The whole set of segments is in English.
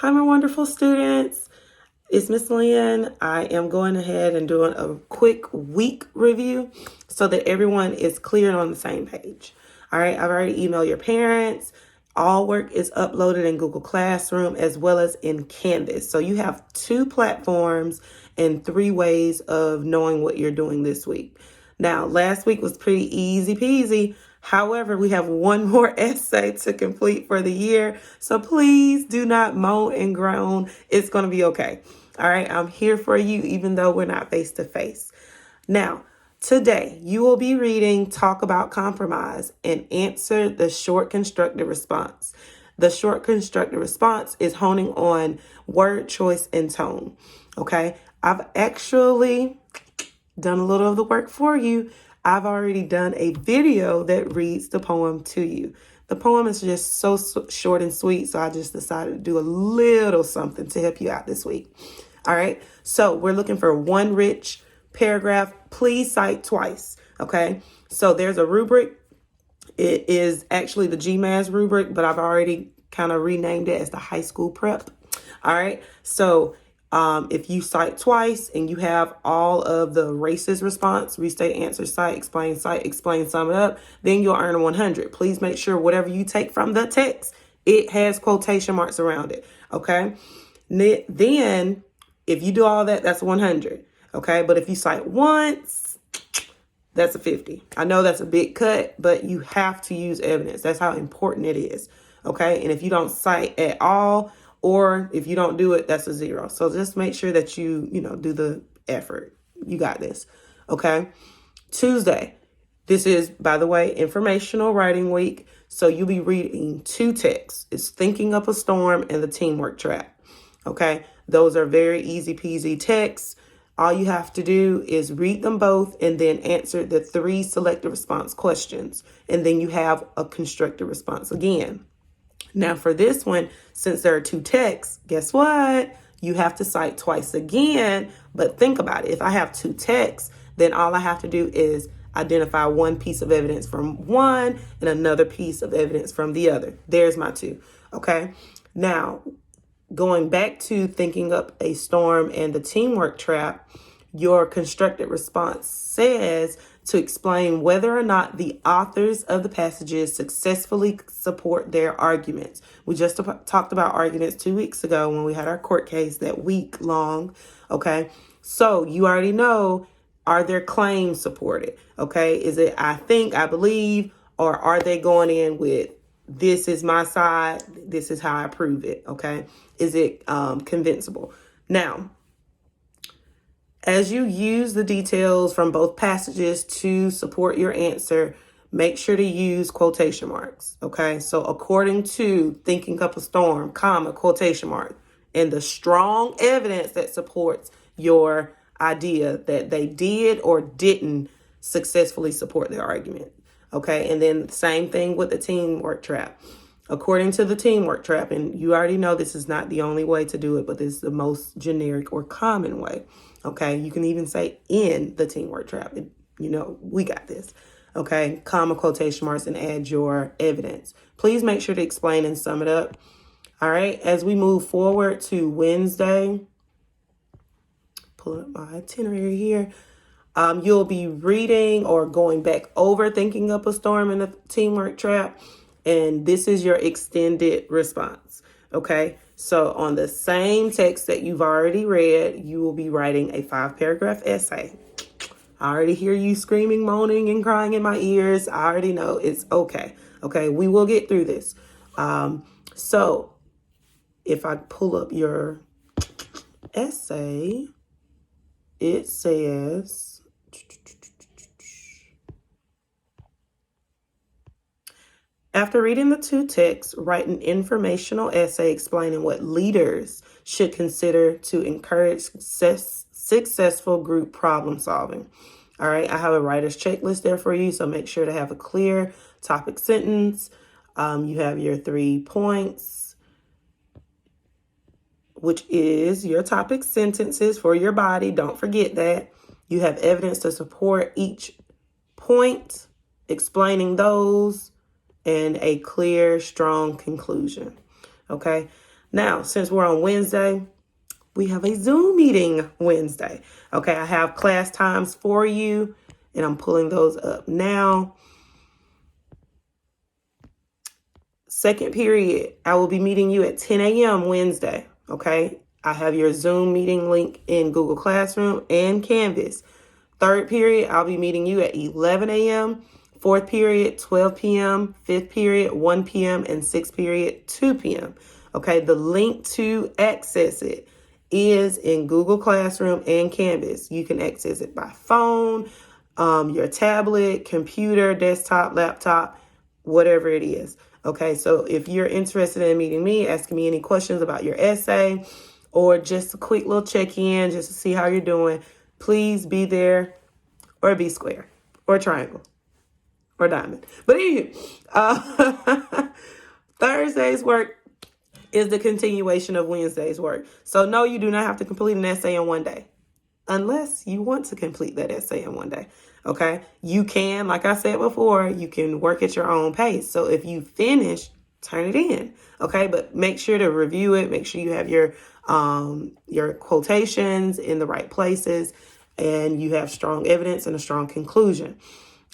Hi, my wonderful students. It's Miss Lynn. I am going ahead and doing a quick week review so that everyone is clear and on the same page. All right, I've already emailed your parents. All work is uploaded in Google Classroom as well as in Canvas. So you have 2 platforms and 3 ways of knowing what you're doing this week. Now, last week was pretty easy peasy. However, we have 1 more essay to complete for the year. So please do not moan and groan. It's going to be okay. All right. I'm here for you, even though we're not face to face. Now, today you will be reading Talk About Compromise and answer the short constructed response. The short constructed response is honing on word choice and tone. Okay. I've actually done a little of the work for you. I've already done a video that reads the poem to you. The poem is just so short and sweet, so I just decided to do a little something to help you out this week. All right, so we're looking for 1 rich paragraph. Please cite twice, okay? So there's a rubric. It is actually the GMAS rubric, but I've already kind of renamed it as the high school prep. All right, so if you cite twice and you have all of the racist response, restate, answer, cite, explain, sum it up, then you'll earn a 100. Please make sure whatever you take from the text, it has quotation marks around it, okay? Then, if you do all that, that's 100, okay? But if you cite once, that's a 50. I know that's a big cut, but you have to use evidence. That's how important it is, okay? And if you don't cite at all, or if you don't do it, that's a 0. So just make sure that you do the effort. You got this. Okay. Tuesday. This is, by the way, informational writing week. So you'll be reading 2 texts. It's Thinking Up a Storm and The Teamwork Trap. Okay. Those are very easy peasy texts. All you have to do is read them both and then answer the 3 selected response questions. And then you have a constructed response again. Now for this one, since there are 2 texts, guess what? You have to cite twice again, but think about it. If I have 2 texts, then all I have to do is identify 1 piece of evidence from one and another piece of evidence from the other. There's my 2, okay? Now, going back to Thinking Up a Storm and The Teamwork Trap, your constructed response says to explain whether or not the authors of the passages successfully support their arguments. We just talked about arguments 2 weeks ago when we had our court case that week long. Okay. So you already know, are their claims supported? Okay. Is it, I think, I believe, or are they going in with, this is my side, this is how I prove it? Okay. Is it convincible? Now, as you use the details from both passages to support your answer, make sure to use quotation marks, okay? So according to Thinking Up a Storm, comma, quotation mark, and the strong evidence that supports your idea that they did or didn't successfully support their argument, okay? And then same thing with the teamwork trap. According to the teamwork trap, and you already know this is not the only way to do it, but this is the most generic or common way. Okay, you can even say in the teamwork trap. We got this. Okay, comma, quotation marks, and add your evidence. Please make sure to explain and sum it up. All right, as we move forward to Wednesday, pull up my itinerary here. You'll be reading or going back over Thinking Up a Storm and the Teamwork Trap. And this is your extended response. Okay, so on the same text that you've already read, you will be writing a 5-paragraph essay. I already hear you screaming, moaning, and crying in my ears. I already know it's okay. Okay, we will get through this. So if I pull up your essay, it says, after reading the 2 texts, write an informational essay explaining what leaders should consider to encourage successful group problem solving. All right, I have a writer's checklist there for you, so make sure to have a clear topic sentence. You have your 3 points, which is your topic sentences for your body. Don't forget that. You have evidence to support each point, explaining those, and a clear, strong conclusion. Okay. Now, since we're on Wednesday, we have a Zoom meeting Wednesday. Okay, I have class times for you, and I'm pulling those up now. Second period, I will be meeting you at 10 a.m. Wednesday. Okay, I have your Zoom meeting link in Google Classroom and Canvas. Third period, I'll be meeting you at 11 a.m. Fourth period, 12 p.m. Fifth period, 1 p.m. And sixth period, 2 p.m. Okay, the link to access it is in Google Classroom and Canvas. You can access it by phone, your tablet, computer, desktop, laptop, whatever it is. Okay, so if you're interested in meeting me, asking me any questions about your essay, or just a quick little check-in just to see how you're doing, please be there, or be square, or triangle, or diamond. But anyway, Thursday's work is the continuation of Wednesday's work. So no, you do not have to complete an essay in one day, unless you want to complete that essay in one day. Okay, you can, like I said before, you can work at your own pace. So if you finish, turn it in. Okay, but make sure to review it. Make sure you have your quotations in the right places, and you have strong evidence and a strong conclusion.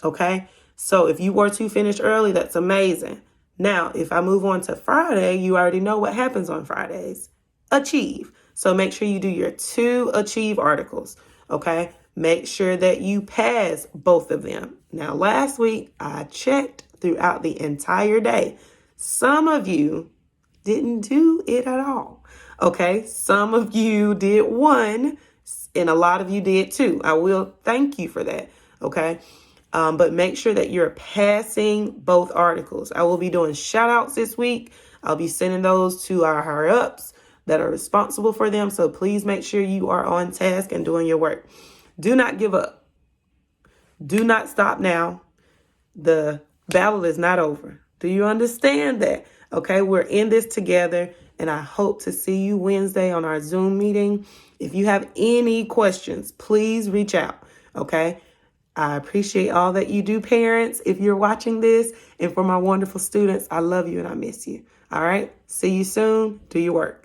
Okay, so if you were to finish early, that's amazing. Now, if I move on to Friday, you already know what happens on Fridays. Achieve. So make sure you do your 2 achieve articles. Okay, make sure that you pass both of them. Now, last week, I checked throughout the entire day. Some of you didn't do it at all. Okay, some of you did 1, and a lot of you did 2. I will thank you for that. Okay. But make sure that you're passing both articles. I will be doing shout outs this week. I'll be sending those to our higher ups that are responsible for them. So please make sure you are on task and doing your work. Do not give up. Do not stop now. The battle is not over. Do you understand that? Okay, we're in this together, and I hope to see you Wednesday on our Zoom meeting. If you have any questions, please reach out. Okay. I appreciate all that you do, parents, if you're watching this. And for my wonderful students, I love you and I miss you. All right. See you soon. Do your work.